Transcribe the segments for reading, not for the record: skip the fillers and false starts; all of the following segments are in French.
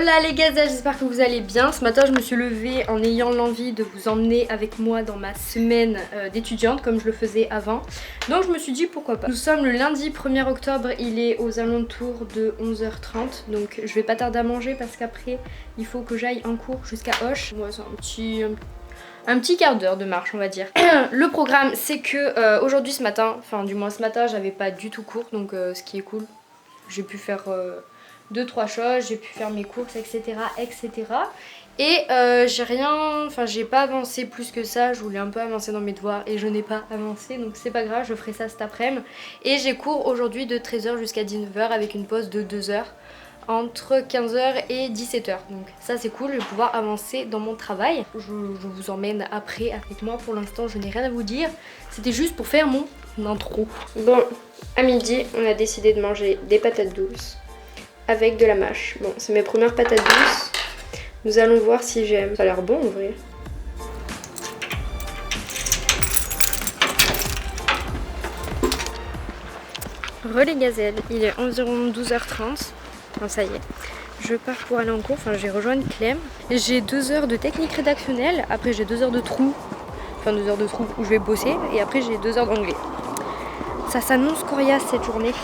Hola les gazelles, j'espère que vous allez bien. Ce matin je me suis levée en ayant l'envie de vous emmener avec moi dans ma semaine d'étudiante comme je le faisais avant. Donc je me suis dit pourquoi pas. Nous sommes le lundi 1er octobre, il est aux alentours de 11h30. Donc je vais pas tarder à manger parce qu'après il faut que j'aille en cours jusqu'à Auch. Ouais, c'est un petit quart d'heure de marche on va dire. Le programme c'est que aujourd'hui ce matin, enfin du moins ce matin j'avais pas du tout cours. Donc ce qui est cool, j'ai pu faire... 2-3 choses, j'ai pu faire mes courses, etc. etc. Et j'ai pas avancé plus que ça, je voulais un peu avancer dans mes devoirs et je n'ai pas avancé, donc c'est pas grave, je ferai ça cet après-midi. Et j'ai cours aujourd'hui de 13h jusqu'à 19h avec une pause de 2h entre 15h et 17h. Donc ça c'est cool, je vais pouvoir avancer dans mon travail. Je vous emmène après avec moi, pour l'instant je n'ai rien à vous dire. C'était juste pour faire mon intro. Bon, à midi, on a décidé de manger des patates douces avec de la mâche. Bon, c'est mes premières patates douces. Nous allons voir si j'aime. Ça a l'air bon en vrai. Les gazelles, il est environ 12h30. Bon, ça y est. Je pars pour aller en cours. Enfin, je vais rejoindre Clem. J'ai 2 heures de technique rédactionnelle. Après, j'ai 2 heures de trou. Enfin, 2 heures de trou où je vais bosser. Et après, j'ai 2 heures d'anglais. Ça s'annonce coriace cette journée.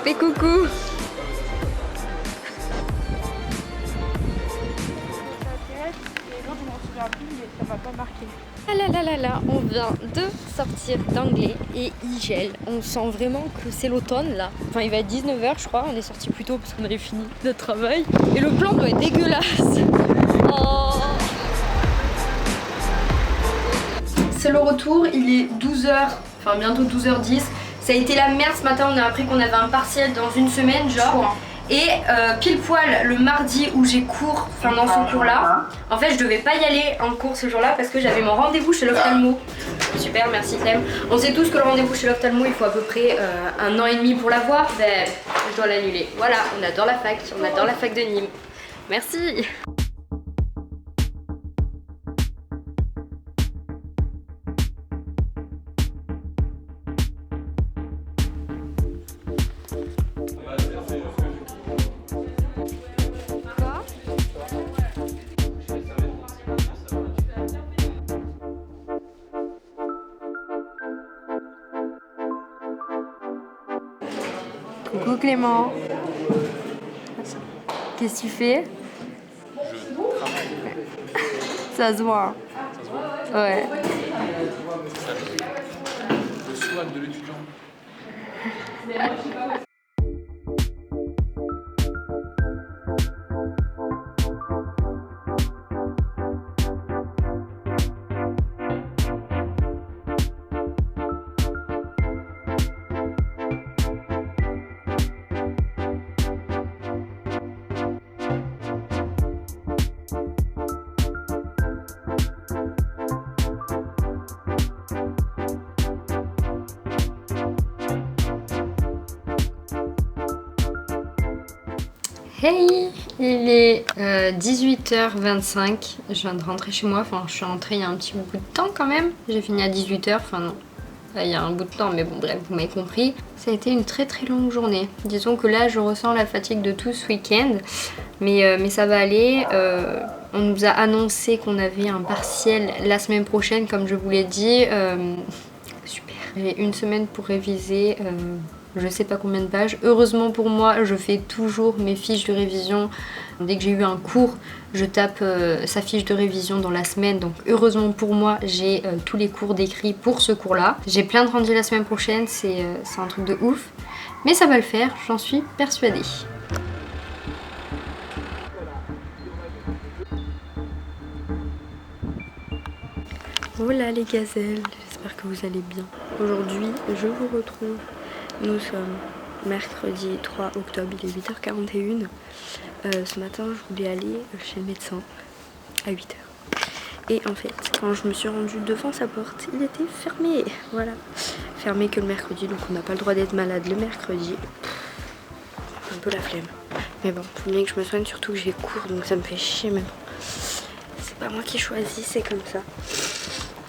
Fais coucou. Ah là là là là, on vient de sortir d'anglais et il gèle. On sent vraiment que c'est l'automne là. Enfin il va être 19h je crois, on est sorti plus tôt parce qu'on avait fini notre travail. Et le plan doit être dégueulasse. Oh. C'est le retour, il est 12h, enfin bientôt 12h10. Ça a été la merde ce matin, on a appris qu'on avait un partiel dans une semaine genre. Et pile poil le mardi où j'ai cours, enfin dans ce cours là, en fait je devais pas y aller en cours ce jour là parce que j'avais mon rendez-vous chez l'ophtalmo. Super, merci Clem. On sait tous que le rendez-vous chez l'ophtalmo il faut à peu près 1 an et demi pour l'avoir. Ben je dois l'annuler. Voilà, on adore la fac de Nîmes. Merci. Coucou Clément. Qu'est-ce que tu fais? Je travaille. Ça se voit. Ça se voit? Ouais. Le swag de l'étudiant. Hey, il est 18h25, je viens de rentrer chez moi, enfin je suis rentrée il y a un petit bout de temps quand même. J'ai fini à 18h, enfin non, là, il y a un bout de temps mais bon bref, vous m'avez compris. Ça a été une très très longue journée. Disons que là je ressens la fatigue de tout ce week-end, mais ça va aller. On nous a annoncé qu'on avait un partiel la semaine prochaine comme je vous l'ai dit. Super. J'ai une semaine pour réviser. Je sais pas combien de pages. Heureusement pour moi, je fais toujours mes fiches de révision. Dès que j'ai eu un cours, je tape sa fiche de révision dans la semaine. Donc heureusement pour moi, j'ai tous les cours d'écrit pour ce cours-là. J'ai plein de rendus la semaine prochaine, c'est un truc de ouf. Mais ça va le faire, j'en suis persuadée. Voilà les gazelles, j'espère que vous allez bien. Aujourd'hui, je vous retrouve. Nous sommes mercredi 3 octobre, il est 8h41. Ce matin, je voulais aller chez le médecin à 8h. Et en fait, quand je me suis rendue devant sa porte, il était fermé. Voilà, fermé que le mercredi, donc on n'a pas le droit d'être malade le mercredi. Un peu la flemme. Mais bon, faut bien que je me soigne, surtout que j'ai cours, donc ça me fait chier. Mais bon, c'est pas moi qui choisis, c'est comme ça.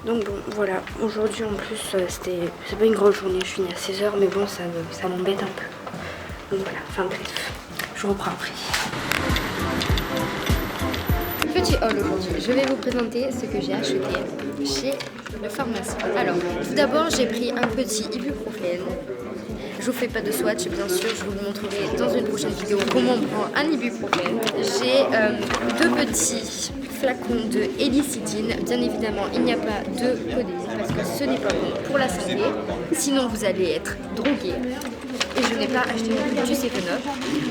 Donc bon, voilà, aujourd'hui en plus, c'est pas une grosse journée, je finis à 16h, mais bon, ça m'embête un peu. Donc voilà, enfin bref, je reprends après. Petit haul aujourd'hui, je vais vous présenter ce que j'ai acheté chez le pharmacien. Alors, tout d'abord, j'ai pris un petit ibuprofène. Je vous fais pas de swatch, bien sûr, je vous le montrerai dans une prochaine vidéo comment on prend un ibuprofène. J'ai deux petits flacons de hélicidine. Bien évidemment, il n'y a pas de codéine parce que ce n'est pas bon pour la santé. Sinon, vous allez être drogué. Et je n'ai pas acheté non plus du Céphenob.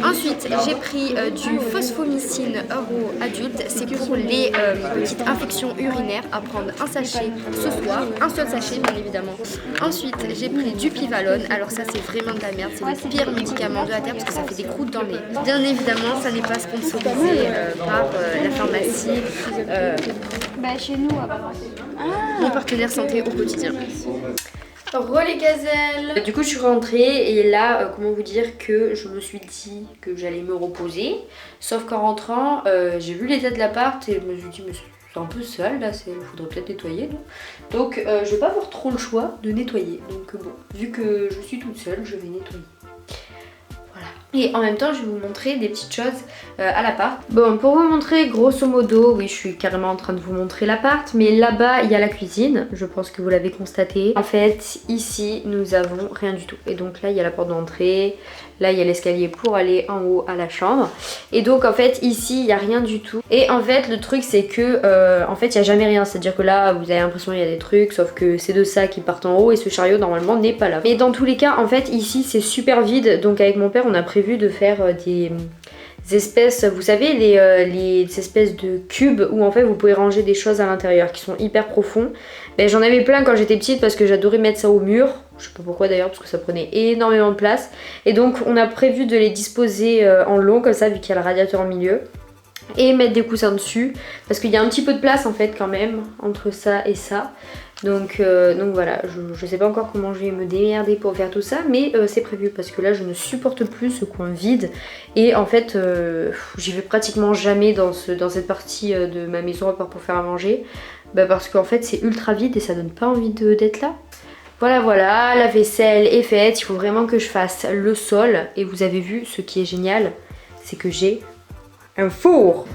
Ensuite, j'ai pris du phosphomycine euro adulte. C'est pour les petites infections urinaires. À prendre un sachet ce soir. Un seul sachet, bien évidemment. Ensuite, j'ai pris du Pivalone. Alors ça, c'est vraiment de la merde. C'est le pire médicament de la terre parce que ça fait des croûtes dans le nez. Bien évidemment, ça n'est pas sponsorisé par la pharmacie. Chez nous, Mon partenaire santé au quotidien. Re les gazelles. Du coup je suis rentrée et là comment vous dire que je me suis dit que j'allais me reposer. Sauf qu'en rentrant j'ai vu l'état de l'appart et je me suis dit mais c'est un peu sale là, il faudrait peut-être nettoyer. Non donc je vais pas avoir trop le choix de nettoyer. Donc bon, vu que je suis toute seule, je vais nettoyer. Voilà. Et en même temps je vais vous montrer des petites choses à l'appart. Bon, pour vous montrer grosso modo, oui je suis carrément en train de vous montrer l'appart, mais là-bas il y a la cuisine, je pense que vous l'avez constaté. En fait ici nous avons rien du tout. Et donc là il y a la porte d'entrée, là il y a l'escalier pour aller en haut à la chambre. Et donc en fait ici il n'y a rien du tout. Et en fait le truc c'est que en fait il n'y a jamais rien, c'est à dire que là vous avez l'impression qu'il y a des trucs, sauf que c'est de ça qui partent en haut et ce chariot normalement n'est pas là. Mais dans tous les cas en fait ici c'est super vide, donc avec mon père on a prévu de faire des espèces, vous savez les espèces de cubes où en fait vous pouvez ranger des choses à l'intérieur qui sont hyper profonds. Ben, j'en avais plein quand j'étais petite parce que j'adorais mettre ça au mur, je sais pas pourquoi d'ailleurs parce que ça prenait énormément de place. Et donc on a prévu de les disposer en long comme ça vu qu'il y a le radiateur au milieu. Et mettre des coussins dessus parce qu'il y a un petit peu de place en fait quand même entre ça et ça. Donc voilà, je sais pas encore comment je vais me démerder pour faire tout ça, mais c'est prévu parce que là je ne supporte plus ce coin vide. Et en fait j'y vais pratiquement jamais dans cette partie de ma maison à part pour faire à manger, parce qu'en fait c'est ultra vide et ça donne pas envie d'être là. Voilà, la vaisselle est faite, il faut vraiment que je fasse le sol. Et vous avez vu, ce qui est génial, c'est que j'ai un four.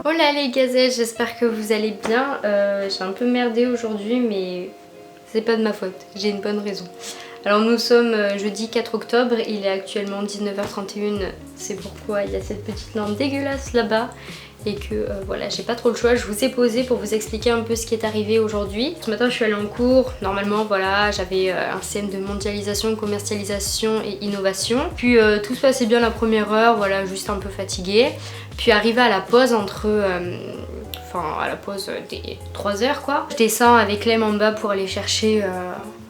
Hola les gazelles, j'espère que vous allez bien. J'ai un peu merdé aujourd'hui mais c'est pas de ma faute, j'ai une bonne raison. Alors nous sommes jeudi 4 octobre, il est actuellement 19h31, c'est pourquoi il y a cette petite lampe dégueulasse là-bas. Et que voilà, j'ai pas trop le choix, je vous ai posé pour vous expliquer un peu ce qui est arrivé aujourd'hui. Ce matin je suis allée en cours, normalement voilà, j'avais un CM de mondialisation, commercialisation et innovation. Puis tout se passait bien la première heure, voilà, juste un peu fatiguée. Puis arrivé à la pause à la pause des 3 heures quoi. Je descends avec Clem en bas pour aller chercher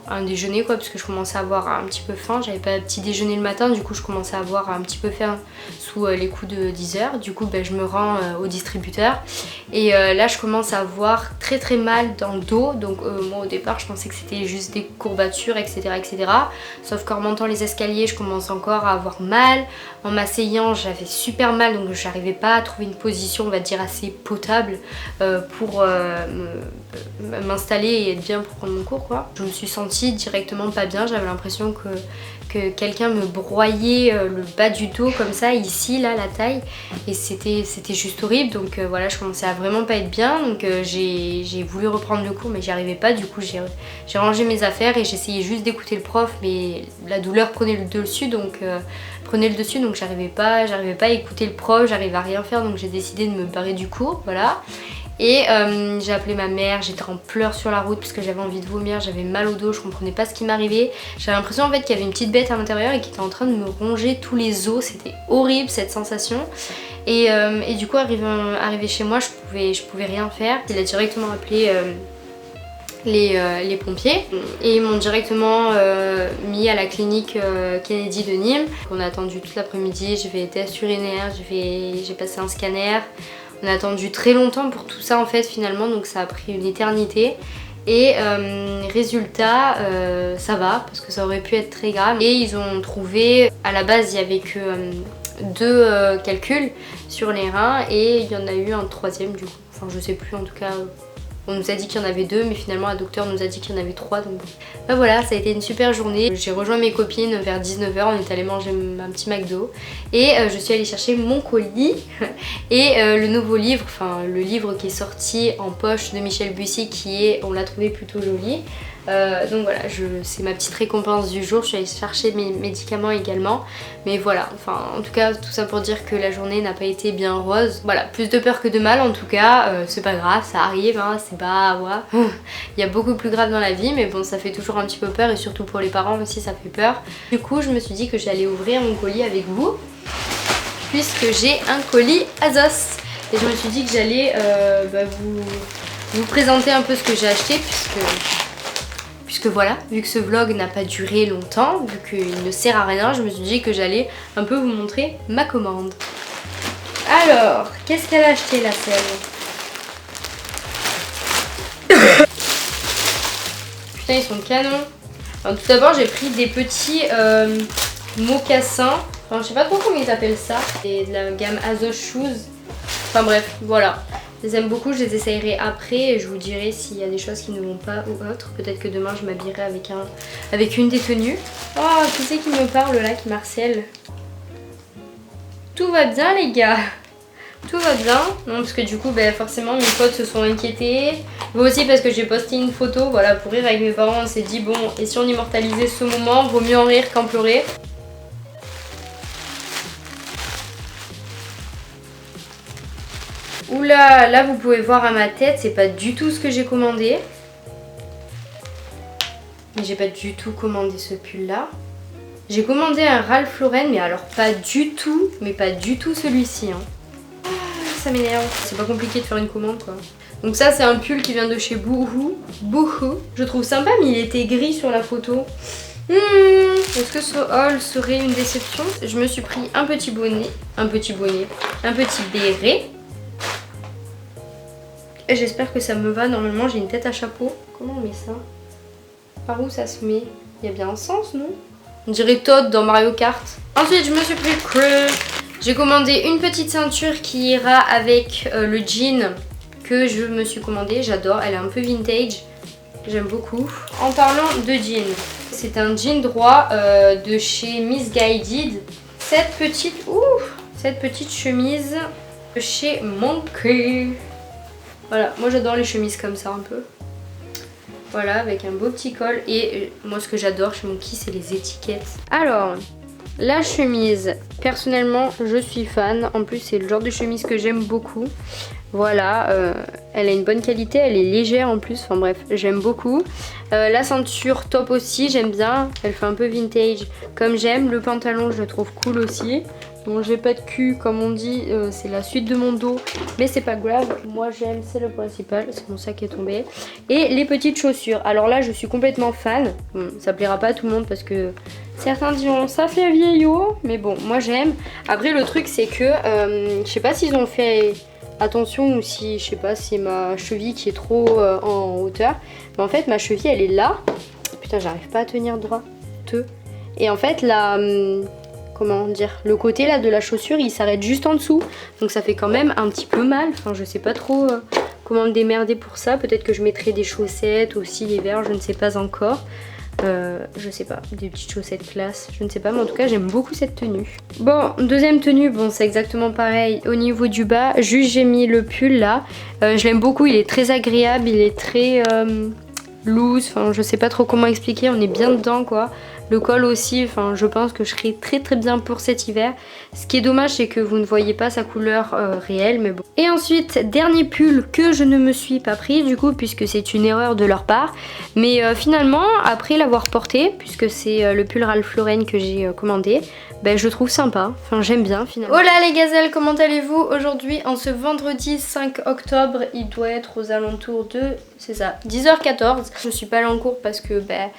un déjeuner quoi, parce que je commençais à avoir un petit peu faim, j'avais pas petit déjeuner le matin, du coup je commençais à avoir un petit peu faim sous les coups de 10h. Du coup je me rends au distributeur et là je commence à avoir très très mal dans le dos. Donc moi au départ je pensais que c'était juste des courbatures etc. Sauf qu'en remontant les escaliers je commence encore à avoir mal. En m'asseyant j'avais super mal, donc j'arrivais pas à trouver une position on va dire assez potable pour m'installer et être bien pour prendre mon cours quoi. Je me suis sentie senti directement pas bien. J'avais l'impression que quelqu'un me broyait le bas du dos comme ça, ici, là, la taille. Et c'était juste horrible. Donc voilà, je commençais à vraiment pas être bien. Donc j'ai voulu reprendre le cours mais j'y arrivais pas. Du coup j'ai rangé mes affaires et j'essayais juste d'écouter le prof. Mais la douleur prenait le dessus donc j'arrivais pas à écouter le prof, j'arrivais à rien faire. Donc j'ai décidé de me barrer du cours, voilà. Et j'ai appelé ma mère, j'étais en pleurs sur la route parce que j'avais envie de vomir, j'avais mal au dos, je comprenais pas ce qui m'arrivait. J'avais l'impression en fait qu'il y avait une petite bête à l'intérieur et qui était en train de me ronger tous les os, c'était horrible cette sensation. Et du coup arrivé chez moi, je pouvais rien faire. Il a directement appelé les pompiers et ils m'ont directement mis à la clinique Kennedy de Nîmes. On a attendu toute l'après-midi, j'ai fait des tests urinaires, j'ai passé un scanner. On a attendu très longtemps pour tout ça en fait finalement, donc ça a pris une éternité. Et résultat, ça va parce que ça aurait pu être très grave. Et ils ont trouvé, à la base il y avait que 2 calculs sur les reins et il y en a eu un 3e du coup. Enfin je sais plus, en tout cas on nous a dit qu'il y en avait 2 mais finalement la docteure nous a dit qu'il y en avait 3. Donc ben voilà, ça a été une super journée. J'ai rejoint mes copines vers 19 h, on est allé manger un petit McDo et je suis allée chercher mon colis et le nouveau livre, enfin le livre qui est sorti en poche de Michel Bussy qui est, on l'a trouvé plutôt joli. Donc voilà, c'est ma petite récompense du jour. Je suis allée chercher mes médicaments également. Mais voilà, enfin en tout cas tout ça pour dire que la journée n'a pas été bien rose. Voilà, plus de peur que de mal en tout cas. C'est pas grave, ça arrive, hein, c'est pas... Ouais. Il y a beaucoup plus grave dans la vie, mais bon ça fait toujours un petit peu peur et surtout pour les parents aussi ça fait peur. Du coup je me suis dit que j'allais ouvrir mon colis avec vous puisque j'ai un colis Azos. Et je me suis dit que j'allais vous présenter un peu ce que j'ai acheté puisque voilà, vu que ce vlog n'a pas duré longtemps, vu qu'il ne sert à rien, je me suis dit que j'allais un peu vous montrer ma commande. Alors, qu'est-ce qu'elle a acheté la selle? Putain, ils sont canons. Alors, tout d'abord, j'ai pris des petits mocassins. Enfin, je sais pas trop comment ils appellent ça. C'est de la gamme Azos Shoes. Enfin bref, voilà. Je les aime beaucoup, je les essayerai après et je vous dirai s'il y a des choses qui ne vont pas ou autre. Peut-être que demain je m'habillerai avec une des tenues. Oh, qui c'est qui me parle là, qui m'harcèle? Tout va bien les gars. Tout va bien. Non, parce que du coup, forcément mes potes se sont inquiétés. Moi aussi parce que j'ai posté une photo, voilà, pour rire avec mes parents. On s'est dit bon, et si on immortalisait ce moment, vaut mieux en rire qu'en pleurer. Oula, là vous pouvez voir à ma tête, c'est pas du tout ce que j'ai commandé. Mais j'ai pas du tout commandé ce pull là. J'ai commandé un Ralph Lauren, mais alors pas du tout, mais pas du tout celui-ci. Hein. Ah, ça m'énerve. C'est pas compliqué de faire une commande quoi. Donc ça c'est un pull qui vient de chez Boohoo. Boohoo. Je trouve sympa mais il était gris sur la photo. Est-ce que ce haul serait une déception? Je me suis pris un petit bonnet, un petit béret. Et j'espère que ça me va. Normalement j'ai une tête à chapeau. Comment on met ça? Par où ça se met? Il y a bien un sens, non? On dirait Todd dans Mario Kart. Ensuite je me suis pris j'ai commandé une petite ceinture qui ira avec le jean que je me suis commandé. J'adore, elle est un peu vintage. J'aime beaucoup. En parlant de jean, c'est un jean droit de chez Missguided. Cette petite chemise de chez Monkey. Voilà, moi j'adore les chemises comme ça un peu. Voilà, avec un beau petit col. Et moi ce que j'adore chez Monkey, c'est les étiquettes. Alors, la chemise, personnellement je suis fan. En plus c'est le genre de chemise que j'aime beaucoup. Voilà, elle a une bonne qualité, elle est légère en plus, enfin bref, j'aime beaucoup. La ceinture top aussi, j'aime bien, elle fait un peu vintage comme j'aime. Le pantalon je le trouve cool aussi. Bon, j'ai pas de cul comme on dit, c'est la suite de mon dos, mais c'est pas grave, moi j'aime, c'est le principal. C'est mon sac qui est tombé. Et les petites chaussures, alors là je suis complètement fan. Bon, ça plaira pas à tout le monde parce que certains diront ça fait vieillot, mais bon, moi j'aime. Après le truc c'est que, je sais pas s'ils ont fait attention ou si, je sais pas, si ma cheville qui est trop en hauteur. Mais en fait ma cheville elle est là. Putain, j'arrive pas à tenir droit. Et en fait la... comment dire, le côté là de la chaussure il s'arrête juste en dessous, donc ça fait quand même un petit peu mal. Enfin je sais pas trop comment me démerder pour ça. Peut-être que je mettrai des chaussettes aussi l'hiver, je ne sais pas encore. Je sais pas, des petites chaussettes classe, je ne sais pas, mais en tout cas j'aime beaucoup cette tenue. Bon, deuxième tenue, bon c'est exactement pareil au niveau du bas, juste j'ai mis le pull là, je l'aime beaucoup, il est très agréable, il est très loose, enfin je sais pas trop comment expliquer, on est bien dedans quoi. Le col aussi, enfin je pense que je serai très bien pour cet hiver. Ce qui est dommage c'est que vous ne voyez pas sa couleur réelle, mais bon. Et ensuite, dernier pull que je ne me suis pas pris du coup, puisque c'est une erreur de leur part. Mais finalement, après l'avoir porté, puisque c'est le pull Ralph Lauren que j'ai commandé, ben, je le trouve sympa, enfin j'aime bien finalement. Oh là les gazelles, comment allez-vous aujourd'hui en ce vendredi 5 octobre? Il doit être aux alentours de, c'est ça, 10h14. Je suis pas allée en cours parce que ben...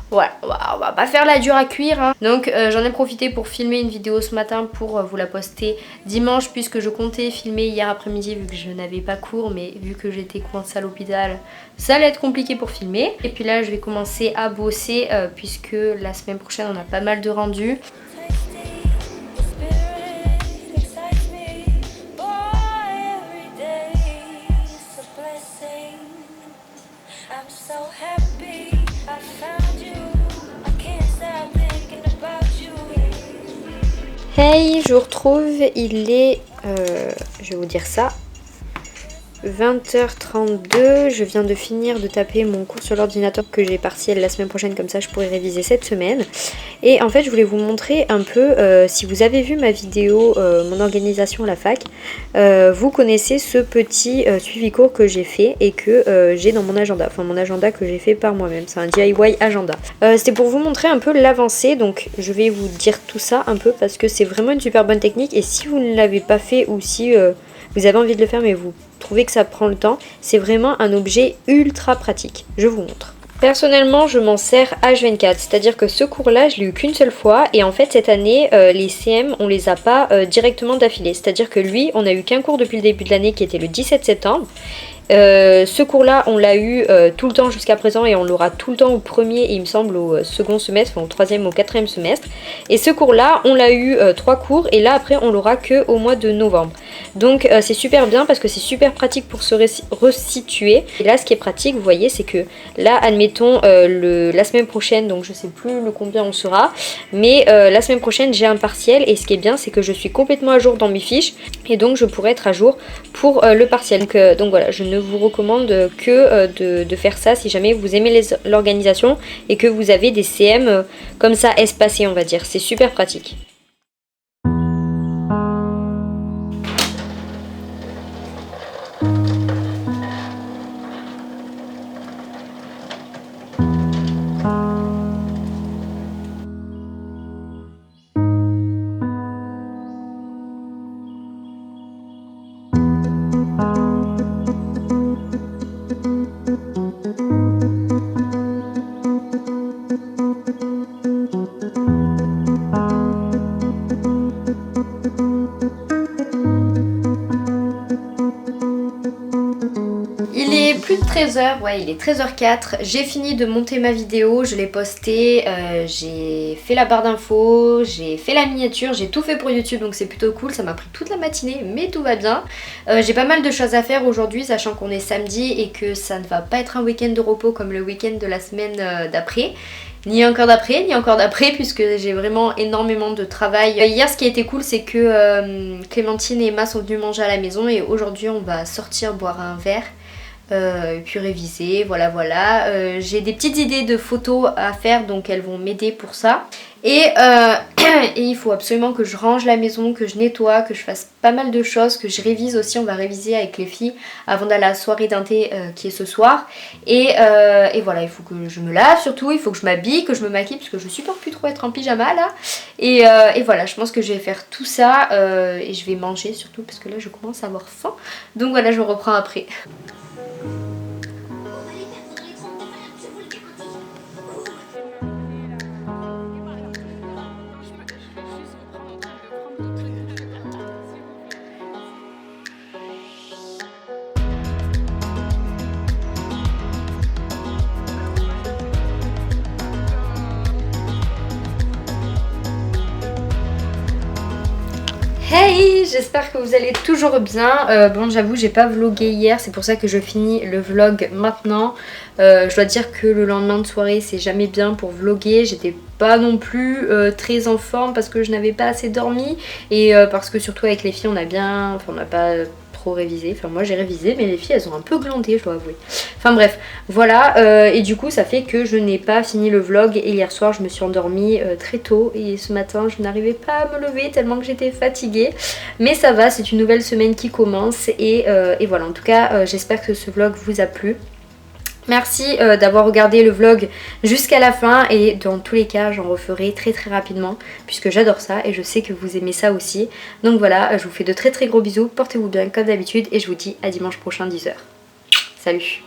voilà, on va pas faire la dure à cuire hein. Donc j'en ai profité pour filmer une vidéo ce matin pour vous la poster dimanche, puisque je comptais filmer hier après-midi vu que je n'avais pas cours, mais vu que j'étais coincée à l'hôpital ça allait être compliqué pour filmer. Et puis là je vais commencer à bosser puisque la semaine prochaine on a pas mal de rendus. Hey, je vous retrouve, il est, je vais vous dire ça, 20h32, je viens de finir de taper mon cours sur l'ordinateur que j'ai partiel la semaine prochaine, comme ça je pourrai réviser cette semaine. Et en fait je voulais vous montrer un peu, si vous avez vu ma vidéo, mon organisation à la fac, vous connaissez ce petit suivi cours que j'ai fait et que j'ai dans mon agenda, enfin mon agenda que j'ai fait par moi-même, c'est un DIY agenda. C'était pour vous montrer un peu l'avancée, donc je vais vous dire tout ça un peu parce que c'est vraiment une super bonne technique, et si vous ne l'avez pas fait ou si vous avez envie de le faire mais vous trouvez que ça prend le temps, c'est vraiment un objet ultra pratique. Je vous montre. Personnellement, je m'en sers H24, c'est-à-dire que ce cours-là, je l'ai eu qu'une seule fois, et en fait cette année, les CM, on les a pas directement d'affilée, c'est-à-dire que lui, on a eu qu'un cours depuis le début de l'année qui était le 17 septembre. Ce cours-là, on l'a eu tout le temps jusqu'à présent, et on l'aura tout le temps au premier et il me semble au second semestre, enfin au troisième ou au quatrième semestre. Et ce cours-là, on l'a eu 3 cours, et là après on l'aura que au mois de novembre. Donc c'est super bien parce que c'est super pratique pour se resituer. Et là, ce qui est pratique, vous voyez, c'est que là, admettons la semaine prochaine, donc je sais plus le combien on sera, mais la semaine prochaine j'ai un partiel, et ce qui est bien, c'est que je suis complètement à jour dans mes fiches, et donc je pourrai être à jour pour le partiel. Donc voilà, je ne vous recommande que de faire ça si jamais vous aimez l'organisation et que vous avez des CM comme ça espacés, on va dire. C'est super pratique. Plus de 13h, ouais il est 13h04, j'ai fini de monter ma vidéo, je l'ai postée, j'ai fait la barre d'infos, j'ai fait la miniature, j'ai tout fait pour YouTube, donc c'est plutôt cool, ça m'a pris toute la matinée mais tout va bien. J'ai pas mal de choses à faire aujourd'hui, sachant qu'on est samedi et que ça ne va pas être un week-end de repos comme le week-end de la semaine d'après. Ni encore d'après, puisque j'ai vraiment énormément de travail. Hier, ce qui a été cool, c'est que Clémentine et Emma sont venues manger à la maison, et aujourd'hui on va sortir boire un verre. Et puis réviser, voilà. J'ai des petites idées de photos à faire, donc elles vont m'aider pour ça. Et il faut absolument que je range la maison, que je nettoie, que je fasse pas mal de choses, que je révise aussi. On va réviser avec les filles avant d'aller à la soirée d'inté qui est ce soir. Et voilà, il faut que je me lave surtout, il faut que je m'habille, que je me maquille, parce que je supporte plus trop être en pyjama là. Et voilà, je pense que je vais faire tout ça et je vais manger surtout parce que là je commence à avoir faim. Donc voilà, je reprends après. Hey, j'espère que vous allez toujours bien. Bon, j'avoue, j'ai pas vlogué hier, c'est pour ça que je finis le vlog maintenant. Je dois dire que le lendemain de soirée, c'est jamais bien pour vloguer. J'étais pas non plus très en forme parce que je n'avais pas assez dormi et parce que surtout avec les filles, on n'a pas trop révisé. Enfin, moi j'ai révisé, mais les filles elles ont un peu glandé, je dois avouer. Enfin bref, voilà. Et du coup, ça fait que je n'ai pas fini le vlog et hier soir, je me suis endormie très tôt et ce matin, je n'arrivais pas à me lever tellement que j'étais fatiguée. Mais ça va, c'est une nouvelle semaine qui commence et voilà. En tout cas, j'espère que ce vlog vous a plu. Merci d'avoir regardé le vlog jusqu'à la fin et dans tous les cas j'en referai très rapidement puisque j'adore ça et je sais que vous aimez ça aussi. Donc voilà, je vous fais de très gros bisous, portez-vous bien comme d'habitude et je vous dis à dimanche prochain 10h. Salut!